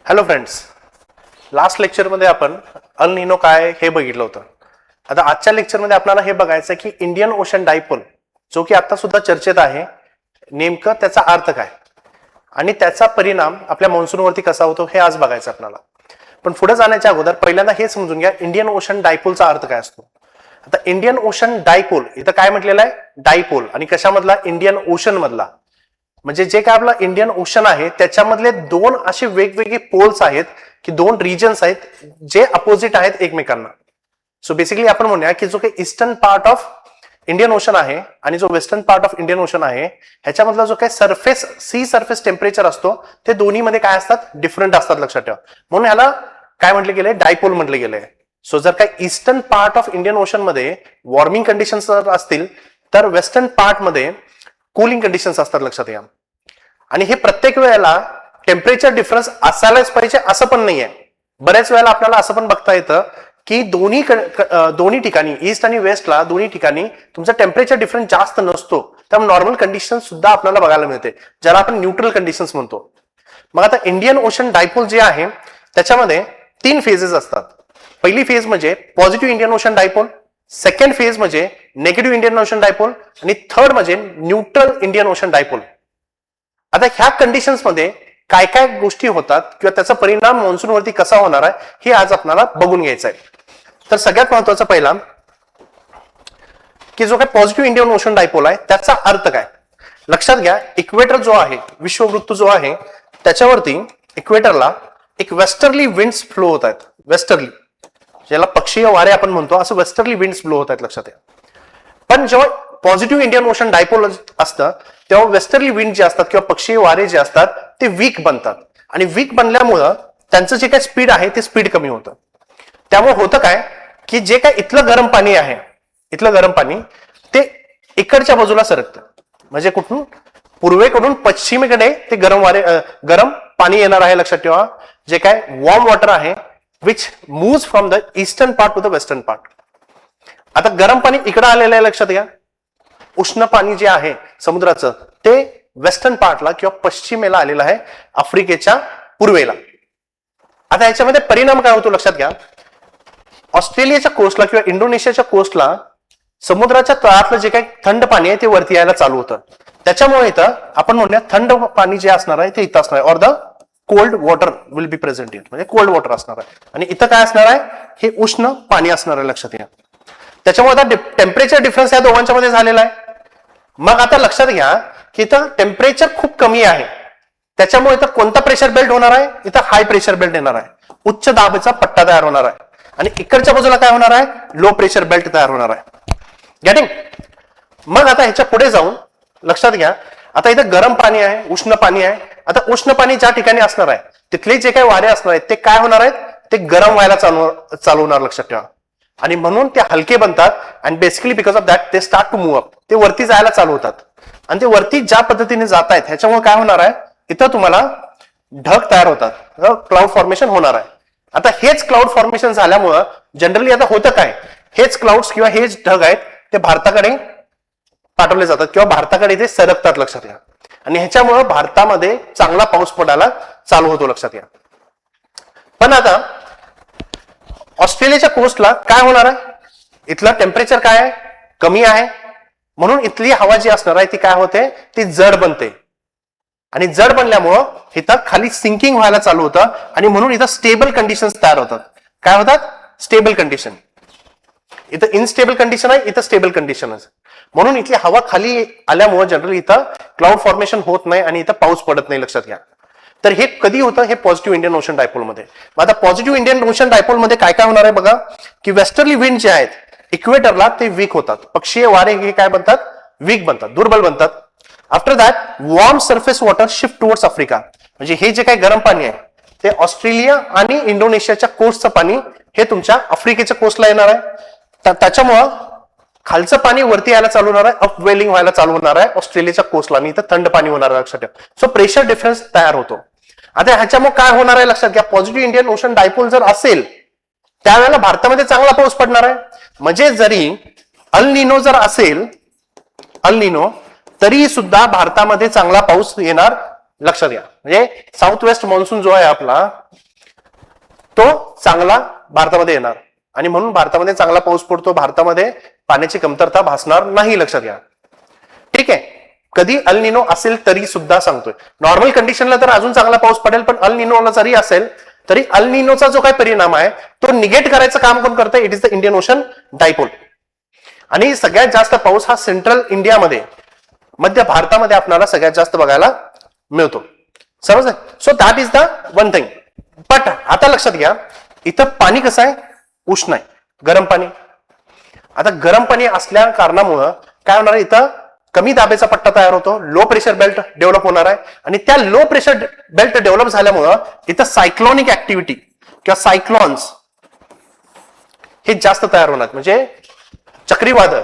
Hello friends, last लेक्चरमध्ये आपण अल निनो काय हे बघितलं होतं. आता आजच्या लेक्चरमध्ये आपल्याला हे बघायचं की इंडियन ओशन डायपोल जो की आता सुद्धा चर्चेत आहे, नेमकं त्याचा अर्थ काय आणि त्याचा परिणाम आपल्या मॉन्सूनवरती कसा होतो हे आज बघायचं आपल्याला. पण पुढे जाण्याच्या अगोदर पहिल्यांदा हे समजून घ्या इंडियन ओशन डायपोलचा अर्थ काय असतो. आता इंडियन ओशन डायपोल इथं काय म्हटलेलं आहे, डायपोल, आणि कशामधला, इंडियन ओशन मधला. म्हणजे जे काय आपलं इंडियन ओशन आहे त्याच्यामधले दोन असे वेगवेगळे पोल्स आहेत की दोन रिजन्स आहेत जे अपोजिट आहेत एकमेकांना. सो बेसिकली आपण म्हणूया की जो काही eastern part of Indian ocean आहे आणि जो western part of Indian ocean आहे ह्याच्यामधला जो काही सरफेस सी सरफेस टेम्परेचर असतो ते दोन्ही मध्ये काय असतात, डिफरंट असतात, लक्षात ठेवा. म्हणून ह्याला काय म्हटले गेले, डायपोल म्हटले गेले. सो जर काही eastern part of Indian ocean मध्ये वॉर्मिंग कंडिशन्स असतील तर वेस्टर्न पार्ट मध्ये कूलिंग कंडिशन्स असतात, लक्षात घ्या. आणि हे प्रत्येक वेळेला टेम्परेचर डिफरन्स असायलाच पाहिजे असं पण नाहीये. बऱ्याच वेळेला आपल्याला असं पण बघता येतं की दोन्ही ठिकाणी ईस्ट आणि वेस्टला दोन्ही ठिकाणी तुमचा टेम्परेचर डिफरन्स जास्त नसतो, त्यामुळे नॉर्मल कंडिशन सुद्धा आपल्याला बघायला मिळते, ज्याला आपण न्यूट्रल कंडिशन्स म्हणतो. मग आता इंडियन ओशन डायपोल जे आहे त्याच्यामध्ये 3 फेजेस असतात. पहिली फेज म्हणजे positive Indian ocean dipole, second phase म्हणजे नेगेटिव्ह इंडियन ओशन डायपोल आणि थर्ड म्हणजे न्यूट्रल इंडियन ओशन डायपोल. आता ह्या कंडिशन्स मध्ये काय काय गोष्टी होतात किंवा त्याचा परिणाम मॉन्सूनवरती कसा होणार आहे हे आज आपल्याला बघून घ्यायचं आहे. तर सगळ्यात महत्वाचा पहिला की जो काय पॉझिटिव्ह इंडियन ओशन डायपोल आहे त्याचा अर्थ काय. लक्षात घ्या, इक्वेटर जो आहे, विश्ववृत्त जो आहे त्याच्यावरती इक्वेटरला एक वेस्टर्ली विंड्स फ्लो होत आहेत. वेस्टर्ली, ज्याला पक्षीय वारे आपण म्हणतो, असं वेस्टर्ली विंड्स फ्लो होत आहेत, लक्षात घ्या. पण जेव्हा पॉझिटिव्ह इंडियन ओशन डायपोल असतं तेव्हा वेस्टर्ली विंड जे असतात किंवा पक्षीय वारे जे असतात ते वीक बनतात आणि वीक बनल्यामुळं त्यांचं जे काय स्पीड आहे ते स्पीड कमी होतं. त्यामुळे होतं काय की जे काय इथलं गरम पाणी आहे, इथलं गरम पाणी ते इकडच्या बाजूला सरकतं. म्हणजे कुठून, पूर्वेकडून पश्चिमेकडे ते गरम पाणी येणार आहे, लक्षात ठेवा. जे काय वॉर्म वॉटर आहे which moves from the eastern part two the western part. आता गरम पाणी इकडे आलेलं आहे, लक्षात घ्या. उष्ण पाणी जे आहे समुद्राचं ते वेस्टर्न पार्टला किंवा पश्चिमेला आलेलं आहे, आफ्रिकेच्या पूर्वेला. आता याच्यामध्ये परिणाम काय होतो, लक्षात घ्या. ऑस्ट्रेलियाच्या कोस्टला किंवा इंडोनेशियाच्या कोस्टला समुद्राच्या तळातलं जे काही थंड पाणी आहे ते वरती यायला चालू होतं. त्याच्यामुळे इथं आपण म्हणूया थंड पाणी जे असणार आहे ते इथं असणार आहे, or the cold water will be present here. म्हणजे कोल्ड वॉटर असणार आहे आणि इथं काय असणार आहे, हे उष्ण पाणी असणार आहे, लक्षात घ्या. त्याच्यामुळे आता टेम्परेचर डिफरन्स या दोघांच्या मध्ये झालेला आहे. मग आता लक्षात घ्या की इथं टेम्परेचर खूप कमी आहे, त्याच्यामुळे इथं कोणता प्रेशर बेल्ट होणार आहे, इथं हाय प्रेशर बेल्ट येणार आहे, उच्च दाबाचा पट्टा तयार होणार आहे. आणि इकडच्या बाजूला काय होणार आहे, लो प्रेशर बेल्ट तयार होणार आहे. गेटिंग. मग आता ह्याच्या पुढे जाऊन लक्षात घ्या, आता इथं गरम पाणी आहे, उष्ण पाणी आहे. आता उष्ण पाणी ज्या ठिकाणी असणार आहे तिथले जे काही वारे असणार आहेत ते काय होणार आहेत, ते गरम व्हायला चालू होणार, लक्षात ठेवा. आणि म्हणून ते हलके बनतात आणि बेसिकली बिकॉज ऑफ दॅट ते स्टार्ट टू मूव्ह अप. ते वरती जायला चालू होतात आणि ते वरती ज्या पद्धतीने जात आहेत ह्याच्यामुळे काय होणार आहे, इथं तुम्हाला ढग तयार होतात, क्लाउड फॉर्मेशन होणार आहे. आता हेच क्लाउड फॉर्मेशन झाल्यामुळं जनरली आता होतं काय, हेच क्लाउड्स किंवा हेच ढग आहेत ते भारताकडे पाठवले जातात किंवा भारताकडे ते सरकतात, लक्षात घ्या. आणि ह्याच्यामुळं भारतामध्ये चांगला पाऊस पडायला चालू होतो, लक्षात घ्या. पण आता ऑस्ट्रेलियाच्या कोस्टला काय होणार आहे, इथलं टेम्परेचर काय आहे, कमी आहे, म्हणून इथली हवा जी असणार आहे ती काय होते, ती जड बनते. आणि जड बनल्यामुळं इथं खाली सिंकिंग व्हायला चालू होतं आणि म्हणून इथं स्टेबल कंडिशन्स तयार होतात. काय होतात, स्टेबल कंडिशन. इथं इनस्टेबल कंडिशन आहे, इथं स्टेबल कंडिशन आहे. म्हणून इथली हवा खाली आल्यामुळे जनरली इथं क्लाउड फॉर्मेशन होत नाही आणि इथं पाऊस पडत नाही, लक्षात घ्या. तर हे कधी होतं, हे पॉझिटिव्ह इंडियन ओशन डायपोल मध्ये. आता पॉझिटिव्ह इंडियन ओशन डायपोल मध्ये काय काय होणार आहे बघा, की वेस्टर्ली विंड जे आहेत इक्वेटरला ते वीक होतात, पक्षीय वारे हे काय बनतात, वीक बनतात, दुर्बल बनतात. After that warm surface water shift towards Africa. म्हणजे हे जे काही गरम पाणी आहे ते ऑस्ट्रेलिया आणि इंडोनेशियाच्या कोस्टचं पाणी हे तुमच्या आफ्रिकेच्या कोस्टला येणार आहे. त्याच्यामुळं खालचं पाणी वरती यायला चालू होणार आहे, अपवेलिंग व्हायला चालू होणार आहे ऑस्ट्रेलियाच्या कोस्टला आणि इथं थंड पाणी होणार आहे, लक्षात ठेवा. सो प्रेशर डिफरन्स तयार होतो. आता ह्याच्यामुळे काय होणार आहे, लक्षात घ्या. पॉझिटिव्ह इंडियन ओशन डायपोल जर असेल त्यावेळेला भारतामध्ये चांगला पाऊस पडणार आहे. म्हणजे जरी अल निनो जर असेल, अल निनो, तरी सुद्धा भारतामध्ये चांगला पाऊस येणार लक्षात घ्या. म्हणजे साऊथ वेस्ट मान्सून जो आहे आपला तो चांगला भारतामध्ये येणार आणि म्हणून भारतामध्ये चांगला पाऊस पडतो. भारतामध्ये पाण्याची कमतरता भासणार नाही. लक्षात घ्या. ठीक आहे. कधी अल निनो असेल तरी सुद्धा सांगतोय. नॉर्मल कंडिशनला तर अजून चांगला पाऊस पडेल, पण अल निनोला जरी असेल तरी अल निनोचा जो काही परिणाम आहे तो निगेट करायचं काम कोण करतंय? It is the Indian ocean dipole. आणि सगळ्यात जास्त पाऊस हा सेंट्रल इंडियामध्ये, मध्य भारतामध्ये आपल्याला सगळ्यात जास्त बघायला मिळतो. समजलं? So that is the one thing. But आता लक्षात घ्या, इथं पाणी कसं आहे? उष्ण आहे, गरम पाणी. आता गरम पाणी असल्या कारणामुळं काय होणार आहे? इथं कमी दाबेचा पट्टा तयार होतो, लो प्रेशर बेल्ट डेव्हलप होणार आहे आणि त्या लो प्रेशर बेल्ट डेव्हलप झाल्यामुळं इथं सायक्लॉनिक ऍक्टिव्हिटी किंवा सायक्लॉन्स हे जास्त तयार होणार. म्हणजे चक्रीवादळ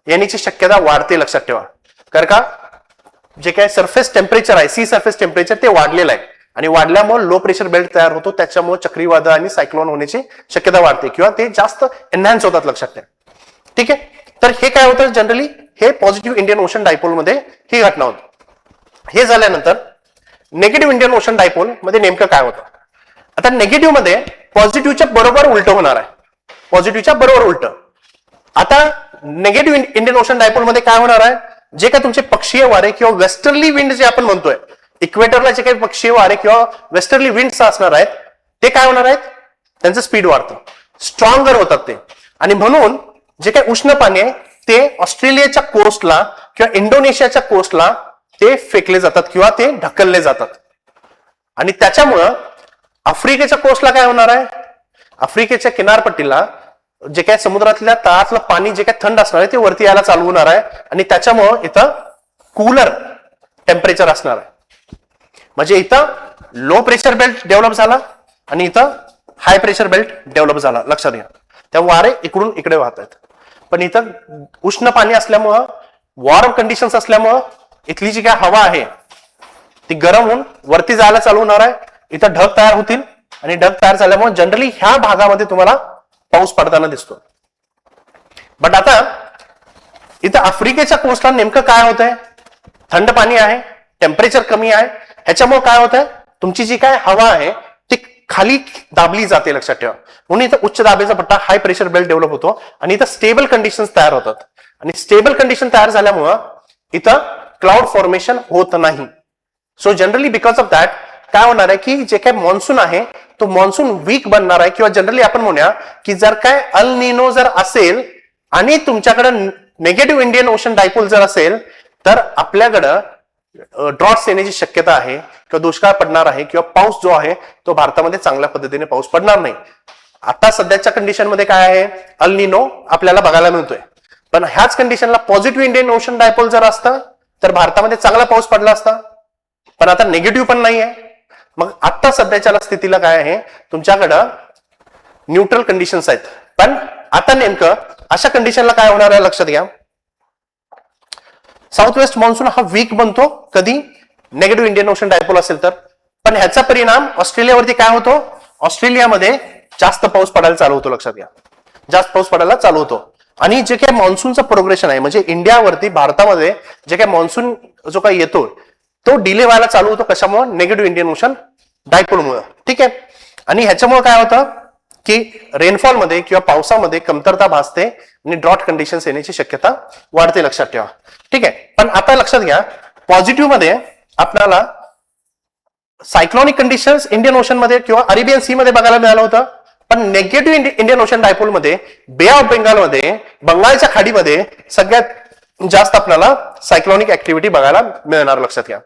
येण्याची शक्यता वाढते. लक्षात ठेवा. कारण का जे काय सरफेस टेम्परेचर आहे, सी सरफेस टेम्परेचर ते वाढलेलं आहे आणि वाढल्यामुळे लो प्रेशर बेल्ट तयार होतो. त्याच्यामुळे चक्रीवादळ आणि सायक्लोन होण्याची शक्यता वाढते किंवा ते जास्त एनहॅन्स होतात. लक्षात ठेवा. ठीक आहे. तर हे काय होतं? जनरली हे पॉझिटिव्ह इंडियन ओशन डायपोल मध्ये ही घटना होती. हे झाल्यानंतर नेगेटिव्ह इंडियन ओशन डायपोल मध्ये नेमकं काय होतं? आता नेगेटिव्ह मध्ये पॉझिटिव्हच्या बरोबर उलट होणार आहे. पॉझिटिव्हच्या बरोबर उलट. आता नेगेटिव्ह इंडियन ओशन डायपोल मध्ये काय होणार आहे? जे काय तुमचे पक्षीय वारे किंवा वेस्टर्ली विंड जे आपण म्हणतोय, इक्वेटरला जे काही पक्षीय वारे किंवा वेस्टर्ली विंड्स असणार आहेत ते काय होणार आहेत? त्यांचं स्पीड वाढतं, स्ट्रॉंगर होतात ते. आणि म्हणून जे काही उष्ण पाणी आहे ते ऑस्ट्रेलियाच्या कोस्टला किंवा इंडोनेशियाच्या कोस्टला ते फेकले जातात किंवा ते ढकलले जातात. आणि त्याच्यामुळं आफ्रिकेच्या कोस्टला काय होणार आहे? आफ्रिकेच्या किनारपट्टीला जे काय समुद्रातल्या तळातलं पाणी जे काय थंड असणार आहे ते वरती यायला चालू होणार आहे आणि त्याच्यामुळं इथं कूलर टेम्परेचर असणार आहे. म्हणजे इथं लो प्रेशर बेल्ट डेव्हलप झाला आणि इथं हाय प्रेशर बेल्ट डेव्हलप झाला. लक्षात घ्या. त्या वारे इकडून इकडे वाहत आहेत. पण इथं उष्ण पाणी असल्यामुळं, वॉर्म कंडिशन्स असल्यामुळं इथली जी काय हवा आहे ती गरम होऊन वरती जायला चालू होणार आहे. इथं ढग तयार होतील आणि ढग तयार झाल्यामुळे जनरली ह्या भागामध्ये तुम्हाला पाऊस पडताना दिसतो. बट आता इथं आफ्रिकेच्या कोस्टला नेमकं काय होतंय? थंड पाणी आहे, टेम्परेचर कमी आहे. ह्याच्यामुळे काय होतंय? तुमची जी काय हवा आहे ती खाली दाबली जाते. लक्षात ठेवा. म्हणून इथं उच्च दाबेचा पट्टा, हाय प्रेशर बेल्ट डेव्हलप होतो आणि इथं स्टेबल कंडिशन्स तयार होतात. आणि स्टेबल कंडिशन तयार झाल्यामुळं इथं क्लाउड फॉर्मेशन होत नाही. So generally because of that काय होणार आहे की जे काय मॉन्सून आहे तो मॉन्सून वीक बनणार आहे. किंवा जनरली आपण म्हणूया की जर काय अल निनो जर असेल आणि तुमच्याकडे नेगेटिव्ह इंडियन ओशन डायपोल जर असेल तर आपल्याकडं ड्रॉट्स येण्याची शक्यता आहे किंवा दुष्काळ पडणार आहे किंवा पाऊस जो आहे तो भारतामध्ये चांगल्या पद्धतीने पाऊस पडणार नाही. आता सध्याच्या कंडिशनमध्ये काय आहे? अल निनो आपल्याला बघायला मिळतोय. पण ह्याच कंडिशनला पॉझिटिव्ह इंडियन ओशन डायपोल जर असतं तर भारतामध्ये चांगला पाऊस पडला असता. पण आता निगेटिव्ह पण नाही आहे. मग आता सध्याच्या स्थितीला काय आहे? तुमच्याकडं न्यूट्रल कंडिशन्स आहेत. पण आता नेमकं अशा कंडिशनला काय होणार आहे? लक्षात घ्या. साऊथ वेस्ट मान्सून हा वीक बनतो कधी? नेगेटिव्ह इंडियन ओशन डायपोल असेल तर. पण ह्याचा परिणाम ऑस्ट्रेलियावरती काय होतो? ऑस्ट्रेलियामध्ये जास्त पाऊस पडायला चालू होतो. लक्षात घ्या. जास्त पाऊस पडायला चालू होतो. आणि जे काही मान्सूनचं प्रोग्रेशन आहे म्हणजे इंडियावरती, भारतामध्ये जे काही मान्सून जो काही येतो तो डिले व्हायला चालू होतो. कशामुळे? नेगेटिव्ह इंडियन ओशन डायपोलमुळे. ठीक आहे. आणि ह्याच्यामुळे काय होतं की रेनफॉलमध्ये किंवा पावसामध्ये कमतरता भासते आणि ड्रॉट कंडिशन्स येण्याची शक्यता वाढते. लक्षात ठेवा. ठीक आहे. पण आता लक्षात घ्या, पॉझिटिव्ह मध्ये आपल्याला सायक्लॉनिक कंडिशन्स इंडियन ओशन मध्ये किंवा अरेबियन सी मध्ये बघायला मिळालं होतं. पण नेगेटिव्ह इंडियन ओशन डायपोल मध्ये बे ऑफ बेंगालमध्ये, बंगालच्या खाडीमध्ये सगळ्यात जास्त आपल्याला सायक्लॉनिक ऍक्टिव्हिटी बघायला मिळणार. लक्षात घ्या.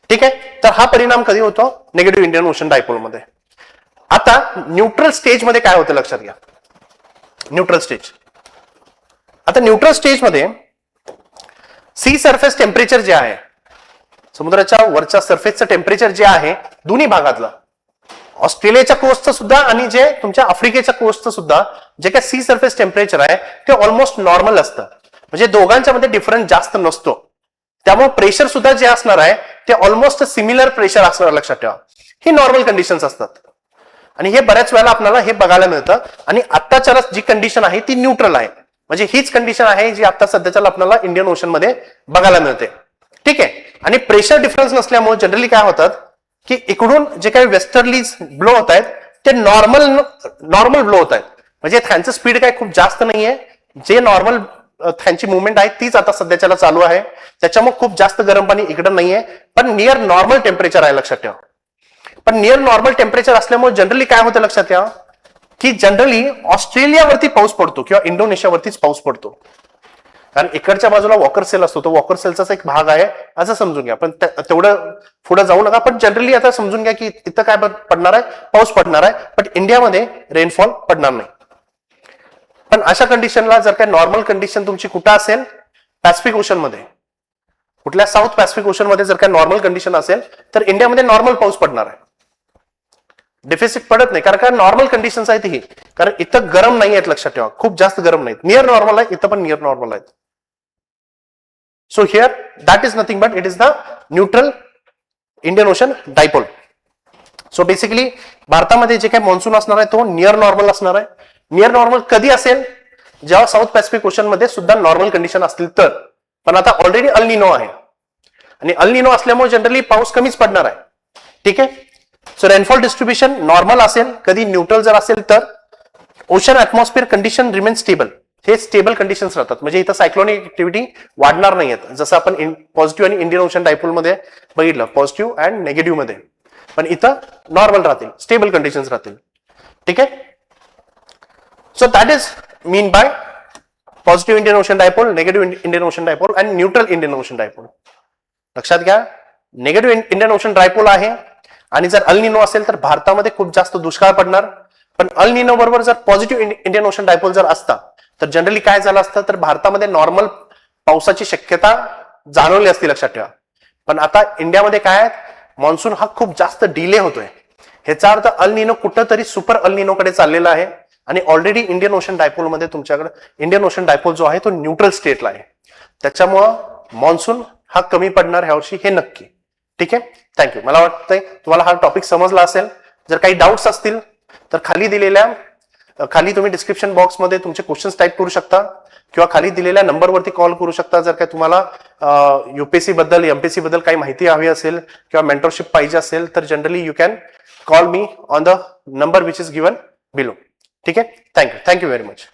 ठीक आहे. तर हा परिणाम कधी होतो? नेगेटिव्ह इंडियन ओशन डायपोल मध्ये. आता न्यूट्रल स्टेज मध्ये काय होतं? लक्षात घ्या. Neutral stage. आता न्यूट्रल स्टेज मध्ये सी सरफेस टेम्परेचर जे आहे, समुद्राच्या वरच्या सरफेसचं टेम्परेचर जे आहे दोन्ही भागातलं, ऑस्ट्रेलियाच्या कोस्टचं सुद्धा आणि जे तुमच्या आफ्रिकेच्या कोस्टचं सुद्धा जे काय सी सरफेस टेम्परेचर आहे ते ऑलमोस्ट नॉर्मल असतं. म्हणजे दोघांच्या मध्ये डिफरन्स जास्त नसतो. त्यामुळे प्रेशर सुद्धा जे असणार आहे ते ऑलमोस्ट सिमिलर प्रेशर असणार. लक्षात ठेवा. ही नॉर्मल कंडिशन्स असतात आणि हे बऱ्याच वेळेला आपल्याला हे बघायला मिळतं. आणि आत्ताच्या जी कंडिशन आहे ती न्यूट्रल आहे. म्हणजे हीच कंडिशन आहे जी आता सध्याच्या आपल्याला इंडियन ओशन मध्ये बघायला मिळते. ठीक आहे. आणि प्रेशर डिफरन्स नसल्यामुळे जनरली काय होतात की इकडून जे काही वेस्टर्ली ब्लो होत आहेत ते नॉर्मल ब्लो होत आहेत. म्हणजे त्यांचं स्पीड काय खूप जास्त नाहीये. जे नॉर्मल त्यांची मुवमेंट आहे तीच आता सध्याच्याला चालू आहे. त्याच्यामुळे खूप जास्त गरम पाणी इकडं नाहीये, पण नियर नॉर्मल टेम्परेचर आहे, लक्षात ठेवा. पण नियर नॉर्मल टेम्परेचर असल्यामुळे जनरली काय होतं लक्षात ठेवा की जनरली ऑस्ट्रेलियावरती पाऊस पडतो किंवा इंडोनेशियावरतीच पाऊस पडतो. कारण इकडच्या बाजूला वॉकर सेल असतो, तो वॉकर सेलचाच एक भाग आहे असं समजून घ्या. पण तेवढं पुढे जाऊ नका. पण जनरली आता समजून घ्या की इथं काय पडणार आहे, पाऊस पडणार आहे, पण इंडियामध्ये रेनफॉल पडणार नाही. पण अशा कंडिशनला जर काय नॉर्मल कंडिशन तुमची कुठं असेल, पॅसिफिक ओशन मध्ये, कुठल्या साऊथ पॅसिफिक ओशन मध्ये जर काय नॉर्मल कंडिशन असेल तर इंडियामध्ये नॉर्मल पाऊस पडणार आहे. डेफिसिट पडत नाही, कारण नॉर्मल कंडिशन्स आहेत ही. कारण इथं गरम नाही आहेत, लक्षात ठेवा, खूप जास्त गरम नाहीत. नियर नॉर्मल आहे, इथं पण नियर नॉर्मल आहेत. So here that is nothing but it is the neutral Indian ocean dipole. So basically भारतामध्ये जे काही मॉन्सून असणार आहे तो नियर नॉर्मल असणार आहे. नियर नॉर्मल कधी असेल, जेव्हा साऊथ पॅसिफिक ओशन मध्ये सुद्धा नॉर्मल कंडिशन असतील तर. पण आता ऑलरेडी अल निनो आहे आणि अल निनो असल्यामुळे जनरली पाऊस कमीच पडणार आहे. ठीक आहे. सो रेनफॉल डिस्ट्रीब्युशन नॉर्मल असेल, कधी न्यूट्रल जर असेल तर. Ocean atmosphere condition remain stable, हे स्टेबल कंडिशन्स राहतात. म्हणजे इथं सायक्लोनिक ऍक्टिव्हिटी वाढणार नाहीयेत, जसं आपण पॉझिटिव्ह आणि इंडियन ओशन डायपोल मध्ये बघितलं, पॉझिटिव्ह अँड नेगेटिव्ह मध्ये. पण इथं नॉर्मल राहतील, स्टेबल कंडिशन्स राहतील. ठीक आहे. So that is mean by positive Indian ocean dipole, negative Indian ocean dipole and neutral Indian ocean dipole. लक्षात घ्या, नेगेटिव्ह इंडियन ओशन डायपोल आहे आणि जर अल निनो असेल तर भारतामध्ये खूप जास्त दुष्काळ पडणार. पण अल निनो बरोबर जर पॉझिटिव्ह इंडियन ओशन डायपोल जर असता तर जनरली काय झालं असतं, तर भारतामध्ये नॉर्मल पावसाची शक्यता जाणवली असती, लक्षात ठेवा. पण आता इंडियामध्ये काय आहे, मान्सून हा खूप जास्त डिले होतोय. ह्याचा अर्थ अल निनो कुठंतरी सुपर अल निनोकडे चाललेला आहे आणि ऑलरेडी इंडियन ओशन डायपोल मध्ये तुमच्याकडे इंडियन ओशन डायपोल जो आहे तो न्यूट्रल स्टेटला आहे. त्याच्यामुळं मान्सून हा कमी पडणार ह्या वर्षी, हे नक्की. ठीक आहे. थँक्यू. मला वाटतंय तुम्हाला हा टॉपिक समजला असेल. जर काही डाऊट्स असतील तर खाली तुम्ही डिस्क्रिप्शन बॉक्समध्ये तुमचे क्वेश्चन्स टाईप करू शकता किंवा खाली दिलेल्या नंबरवरती कॉल करू शकता. जर काय तुम्हाला युपीएससी बद्दल, एमपीएससी बद्दल काही माहिती हवी असेल किंवा मेंटरशिप पाहिजे असेल तर generally you can call me on the number which is given below. ठीक आहे. Thank you very much.